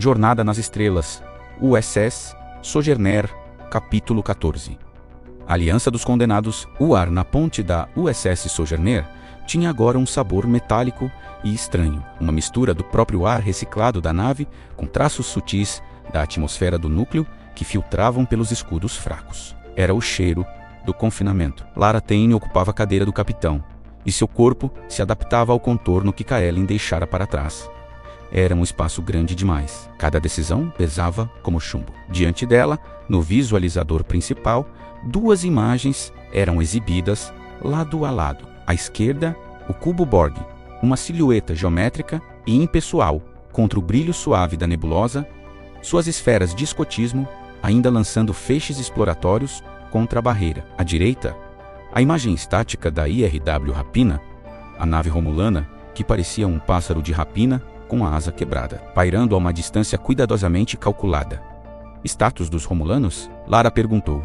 Jornada nas Estrelas, USS Sojourner, capítulo 14. A Aliança dos Condenados. O ar na ponte da USS Sojourner tinha agora um sabor metálico e estranho, uma mistura do próprio ar reciclado da nave com traços sutis da atmosfera do núcleo que filtravam pelos escudos fracos. Era o cheiro do confinamento. Lara Taine ocupava a cadeira do capitão, e seu corpo se adaptava ao contorno que Kaelen deixara para trás. Era um espaço grande demais. Cada decisão pesava como chumbo. Diante dela, no visualizador principal, duas imagens eram exibidas lado a lado. À esquerda, o cubo Borg, uma silhueta geométrica e impessoal contra o brilho suave da nebulosa, suas esferas de escotismo ainda lançando feixes exploratórios contra a barreira. À direita, a imagem estática da IRW Rapina, a nave romulana que parecia um pássaro de rapina com a asa quebrada, pairando a uma distância cuidadosamente calculada. Status dos romulanos? Lara perguntou,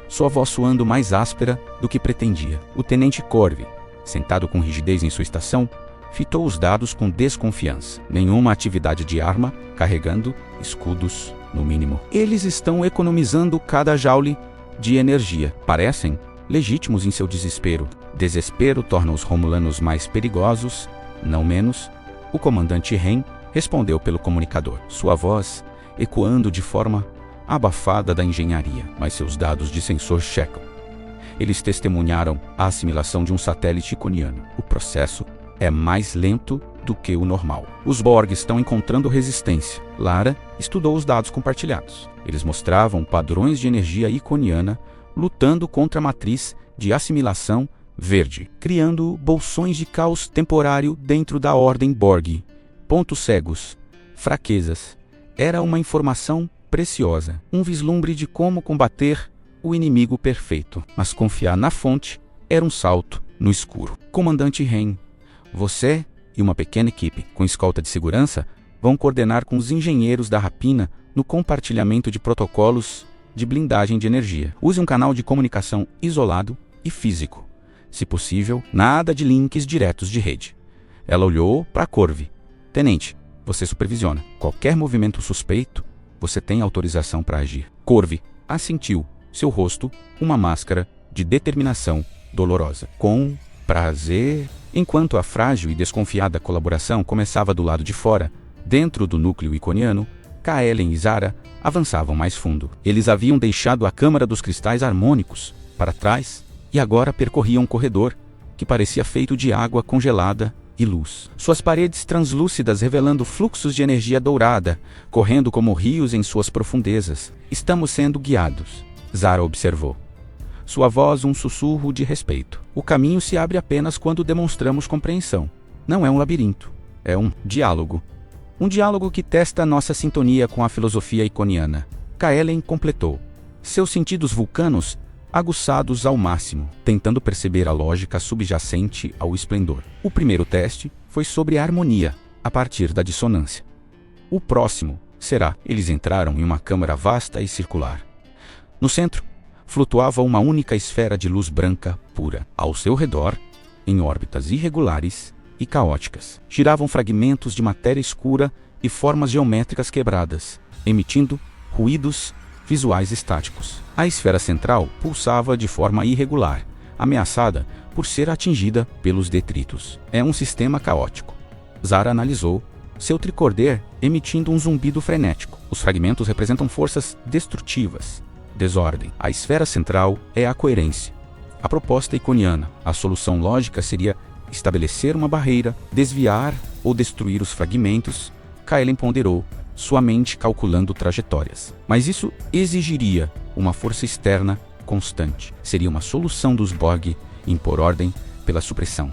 sua voz soando mais áspera do que pretendia. O tenente Corvi, sentado com rigidez em sua estação, fitou os dados com desconfiança. Nenhuma atividade de arma, carregando escudos, no mínimo. Eles estão economizando cada joule de energia. Parecem legítimos em seu desespero. Desespero torna os romulanos mais perigosos, não menos. O comandante Ren respondeu pelo comunicador, sua voz ecoando de forma abafada da engenharia, mas seus dados de sensor checam. Eles testemunharam a assimilação de um satélite iconiano. O processo é mais lento do que o normal. Os Borg estão encontrando resistência. Lara estudou os dados compartilhados. Eles mostravam padrões de energia iconiana lutando contra a matriz de assimilação verde, criando bolsões de caos temporário dentro da ordem Borg. Pontos cegos, fraquezas. Era uma informação preciosa, um vislumbre de como combater o inimigo perfeito. Mas confiar na fonte era um salto no escuro. Comandante Ren, você e uma pequena equipe com escolta de segurança vão coordenar com os engenheiros da Rapina no compartilhamento de protocolos de blindagem de energia. Use um canal de comunicação isolado e físico. Se possível, nada de links diretos de rede. Ela olhou para Corvi. Tenente, você supervisiona. Qualquer movimento suspeito, você tem autorização para agir. Corvi assentiu, seu rosto uma máscara de determinação dolorosa. Com prazer. Enquanto a frágil e desconfiada colaboração começava do lado de fora, dentro do núcleo iconiano, Kaelen e Zara avançavam mais fundo. Eles haviam deixado a Câmara dos Cristais Harmônicos para trás e agora percorriam um corredor que parecia feito de água congelada e luz. Suas paredes translúcidas revelando fluxos de energia dourada, correndo como rios em suas profundezas. Estamos sendo guiados, Zara observou. Sua voz um sussurro de respeito. O caminho se abre apenas quando demonstramos compreensão. Não é um labirinto, é um diálogo. Um diálogo que testa nossa sintonia com a filosofia iconiana. Kaelen completou, seus sentidos vulcanos aguçados ao máximo, tentando perceber a lógica subjacente ao esplendor. O primeiro teste foi sobre a harmonia, a partir da dissonância. O próximo será, eles entraram em uma câmara vasta e circular. No centro, flutuava uma única esfera de luz branca pura. Ao seu redor, em órbitas irregulares e caóticas, giravam fragmentos de matéria escura e formas geométricas quebradas, emitindo ruídos visuais estáticos. A esfera central pulsava de forma irregular, ameaçada por ser atingida pelos detritos. É um sistema caótico. Zara analisou, seu tricorder emitindo um zumbido frenético. Os fragmentos representam forças destrutivas, desordem. A esfera central é a coerência. A proposta iconiana, a solução lógica seria estabelecer uma barreira, desviar ou destruir os fragmentos. Kaelen ponderou, sua mente calculando trajetórias. Mas isso exigiria uma força externa constante. Seria uma solução dos Borg impor ordem pela supressão.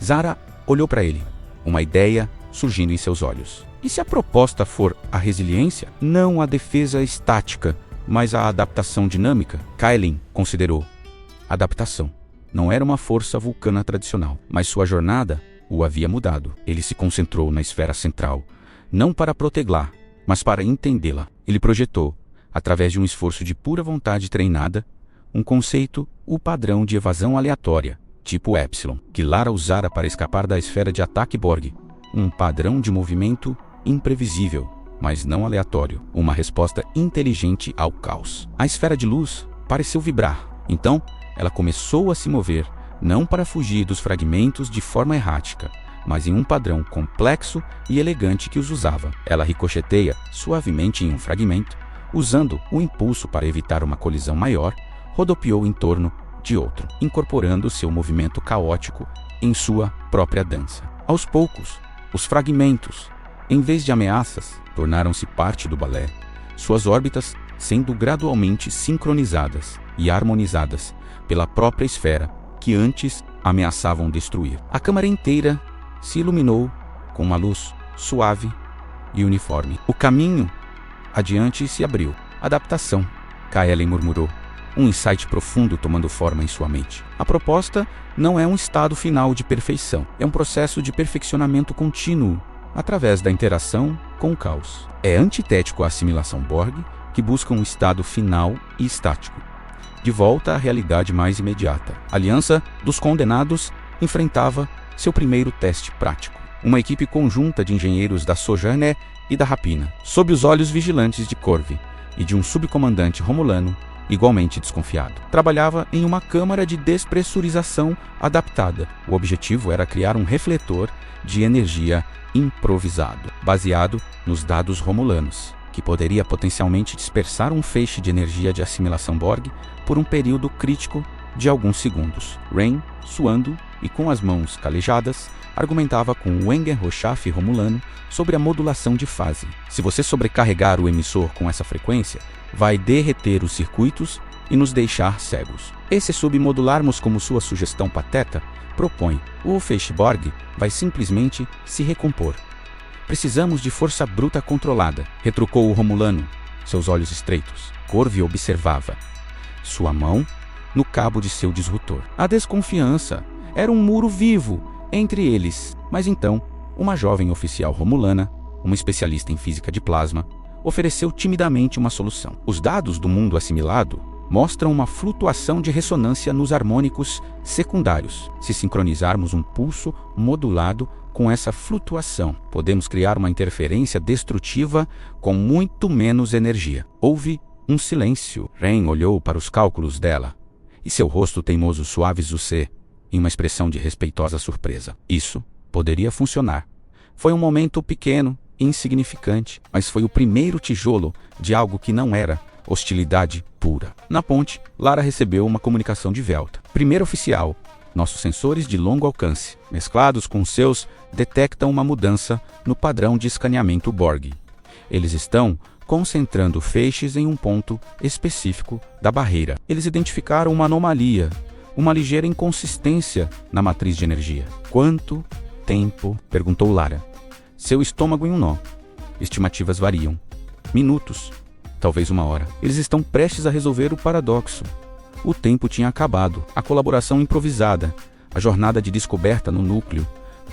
Zara olhou para ele, uma ideia surgindo em seus olhos. E se a proposta for a resiliência, não a defesa estática, mas a adaptação dinâmica? Kaelen considerou. Adaptação. Não era uma força vulcana tradicional, mas sua jornada o havia mudado. Ele se concentrou na esfera central, não para protegê-la, mas para entendê-la. Ele projetou, através de um esforço de pura vontade treinada, um conceito, o padrão de evasão aleatória, tipo Epsilon, que Lara usara para escapar da esfera de ataque Borg. Um padrão de movimento imprevisível, mas não aleatório, uma resposta inteligente ao caos. A esfera de luz pareceu vibrar. Então, ela começou a se mover, não para fugir dos fragmentos de forma errática, mas em um padrão complexo e elegante que os usava. Ela ricocheteia suavemente em um fragmento, usando o impulso para evitar uma colisão maior, rodopiou em torno de outro, incorporando seu movimento caótico em sua própria dança. Aos poucos, os fragmentos, em vez de ameaças, tornaram-se parte do balé, suas órbitas sendo gradualmente sincronizadas e harmonizadas pela própria esfera que antes ameaçavam destruir. A câmara inteira se iluminou com uma luz suave e uniforme. O caminho adiante se abriu. Adaptação, Kaelen murmurou, um insight profundo tomando forma em sua mente. A proposta não é um estado final de perfeição, é um processo de perfeccionamento contínuo através da interação com o caos. É antitético à assimilação Borg, que busca um estado final e estático, de volta à realidade mais imediata. A Aliança dos Condenados enfrentava seu primeiro teste prático. Uma equipe conjunta de engenheiros da Sojourner e da Rapina, sob os olhos vigilantes de Corvi e de um subcomandante romulano igualmente desconfiado. Trabalhava em uma câmara de despressurização adaptada. O objetivo era criar um refletor de energia improvisado, baseado nos dados romulanos, que poderia potencialmente dispersar um feixe de energia de assimilação Borg por um período crítico de alguns segundos. Rain, suando e com as mãos calejadas, argumentava com o Wenger Rochaf romulano sobre a modulação de fase. Se você sobrecarregar o emissor com essa frequência, vai derreter os circuitos e nos deixar cegos. E se submodularmos como sua sugestão pateta propõe, o feixe Borg vai simplesmente se recompor. Precisamos de força bruta controlada, retrucou o romulano, seus olhos estreitos. Corvi observava, sua mão no cabo de seu disruptor. A desconfiança era um muro vivo entre eles. Mas então, uma jovem oficial romulana, uma especialista em física de plasma, ofereceu timidamente uma solução. Os dados do mundo assimilado mostram uma flutuação de ressonância nos harmônicos secundários. Se sincronizarmos um pulso modulado com essa flutuação, podemos criar uma interferência destrutiva com muito menos energia. Houve um silêncio. Rain olhou para os cálculos dela, e seu rosto teimoso suavizou-se em uma expressão de respeitosa surpresa. Isso poderia funcionar. Foi um momento pequeno e insignificante, mas foi o primeiro tijolo de algo que não era hostilidade pura. Na ponte, Lara recebeu uma comunicação de Velta. Primeiro oficial, nossos sensores de longo alcance, mesclados com seus, detectam uma mudança no padrão de escaneamento Borg. Eles estão concentrando feixes em um ponto específico da barreira. Eles identificaram uma anomalia, uma ligeira inconsistência na matriz de energia. Quanto tempo? Perguntou Lara. Seu estômago em um nó. Estimativas variam. Minutos, talvez uma hora. Eles estão prestes a resolver o paradoxo. O tempo tinha acabado. A colaboração improvisada, a jornada de descoberta no núcleo,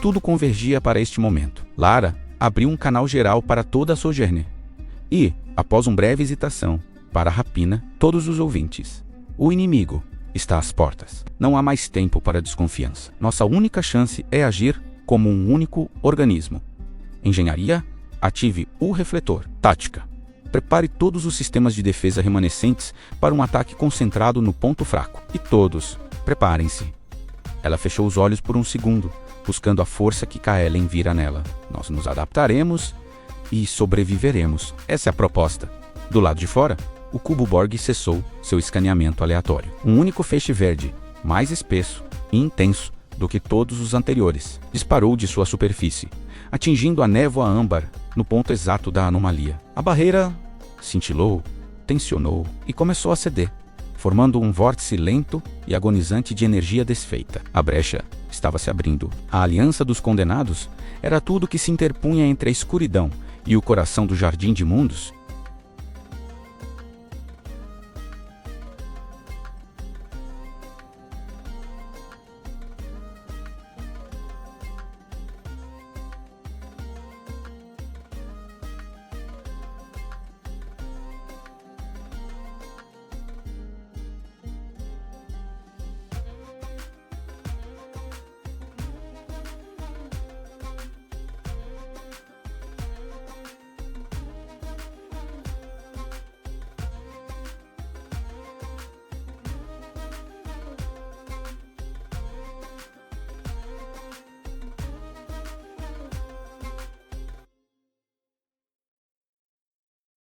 tudo convergia para este momento. Lara abriu um canal geral para toda a Sojourner. E, após uma breve hesitação, para a Rapina, todos os ouvintes. O inimigo está às portas. Não há mais tempo para desconfiança. Nossa única chance é agir como um único organismo. Engenharia, ative o refletor. Tática. Prepare todos os sistemas de defesa remanescentes para um ataque concentrado no ponto fraco. E todos, preparem-se. Ela fechou os olhos por um segundo, buscando a força que Kaelen vira nela. Nós nos adaptaremos e sobreviveremos. Essa é a proposta. Do lado de fora, o cubo Borg cessou seu escaneamento aleatório. Um único feixe verde, mais espesso e intenso do que todos os anteriores, disparou de sua superfície, atingindo a névoa âmbar no ponto exato da anomalia. A barreira cintilou, tensionou e começou a ceder, formando um vórtice lento e agonizante de energia desfeita. A brecha estava se abrindo. A Aliança dos Condenados era tudo que se interpunha entre a escuridão e o coração do Jardim de Mundos